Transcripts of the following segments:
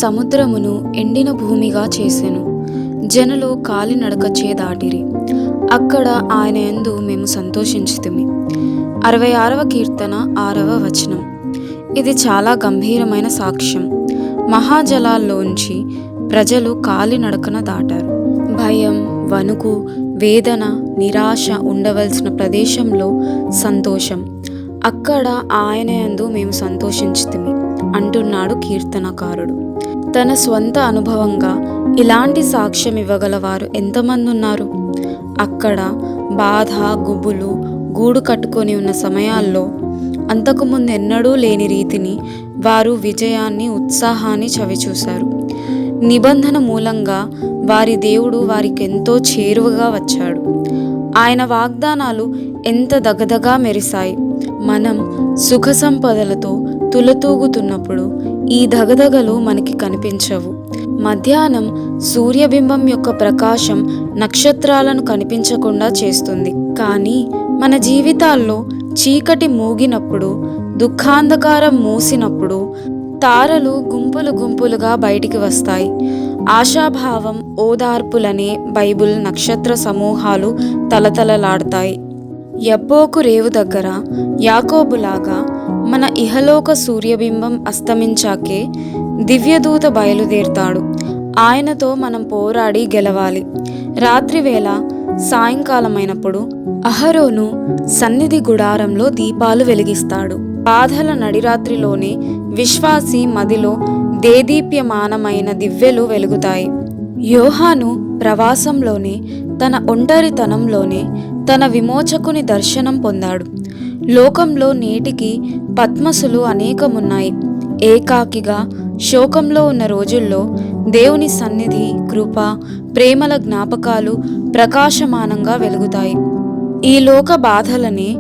సముద్రమును ఎండిన భూమిగా చేసెను. జనులు కాలినడకచే దాటిరి. అక్కడ ఆయన యందు మేము సంతోషించితిమి. 66వ కీర్తన 6వ వచనం. ఇది చాలా గంభీరమైన సాక్ష్యం. మహాజలాల్లోంచి ప్రజలు కాలినడకన దాటారు. భయం, వణుకు, వేదన, నిరాశ ఉండవలసిన ప్రదేశంలో సంతోషం. అక్కడ ఆయన యందు మేము సంతోషించితిమి అంటున్నాడు కీర్తనకారుడు. తన స్వంత అనుభవంగా ఇలాంటి సాక్ష్యం ఇవ్వగల వారు ఎంతమంది ఉన్నారు? అక్కడ బాధ, గుబులు గూడు కట్టుకొని ఉన్న సమయాల్లో అంతకుముందు ఎన్నడూ లేని రీతిని వారు విజయాన్ని, ఉత్సాహాన్ని చవిచూశారు. నిబంధన మూలంగా వారి దేవుడు వారికెంతో చేరువగా వచ్చాడు. ఆయన వాగ్దానాలు ఎంత దగదగా మెరిశాయి. మనం సుఖ సంపదలతో తులతూగుతున్నప్పుడు ఈ దగదగలు మనకి కనిపించవు. మధ్యాహ్నం సూర్యబింబం యొక్క ప్రకాశం నక్షత్రాలను కనిపించకుండా చేస్తుంది. కానీ మన జీవితాల్లో చీకటి మూగినప్పుడు, దుఃఖాంధకారం మూసినప్పుడు తారలు గుంపులు గుంపులుగా బయటికి వస్తాయి. ఆశాభావం, ఓదార్పులనే బైబిల్ నక్షత్ర సమూహాలు తలతలలాడతాయి. యబ్బోకు రేవు దగ్గర యాకోబులాగా మన ఇహలోక సూర్యబింబం అస్తమించాకే దివ్యదూత బయలుదేరుతాడు. ఆయనతో మనం పోరాడి గెలవాలి. రాత్రివేళ సాయంకాలమైనప్పుడు అహరోను సన్నిధి గుడారంలో దీపాలు వెలిగిస్తాడు. బాధల నడిరాత్రిలోనే విశ్వాసి మదిలో దేదీప్యమానమైన దివ్యలు వెలుగుతాయి. యోహాను ప్రవాసంలోనే, తన ఒంటరితనంలోనే తన విమోచకుని దర్శనం పొందాడు. లోకంలో నేటికి పద్మసులు అనేకమున్నాయి. ఏకాకిగా శోకంలో ఉన్న రోజుల్లో దేవుని సన్నిధి, కృప, ప్రేమల జ్ఞాపకాలు ప్రకాశమానంగా వెలుగుతాయి. ఈ లోక బాధలనే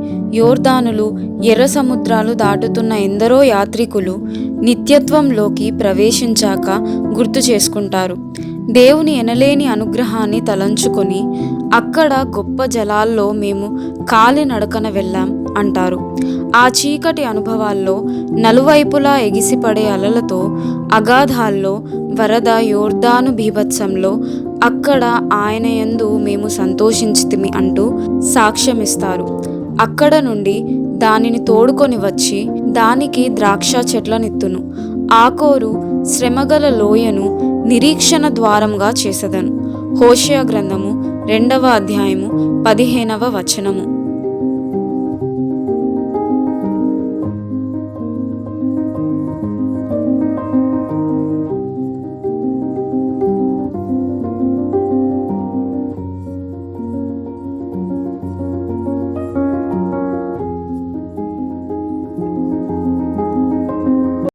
యోర్దానులు, ఎర్ర సముద్రాలు దాటుతున్న ఎందరో యాత్రికులు నిత్యత్వంలోకి ప్రవేశించాక గుర్తు చేసుకుంటారు. దేవుని ఎనలేని అనుగ్రహాన్ని తలంచుకొని అక్కడ గొప్ప జలాల్లో మేము కాలినడకన వెళ్ళాం అంటారు. ఆ చీకటి అనుభవాల్లో నలువైపులా ఎగిసిపడే అలలతో, అగాధాల్లో వరద, యోర్దాను బీభత్సంలో అక్కడ ఆయన యందు మేము సంతోషించితిమి అంటూ సాక్ష్యమిస్తారు. అక్కడ నుండి దానిని తోడుకొని వచ్చి దానికి ద్రాక్ష చెట్లనిత్తును. ఆకోరు శ్రమగల లోయను నిరీక్షణ ద్వారంగా చేసెదను. హోషేయ గ్రంథము 2వ అధ్యాయము 15వ వచనము.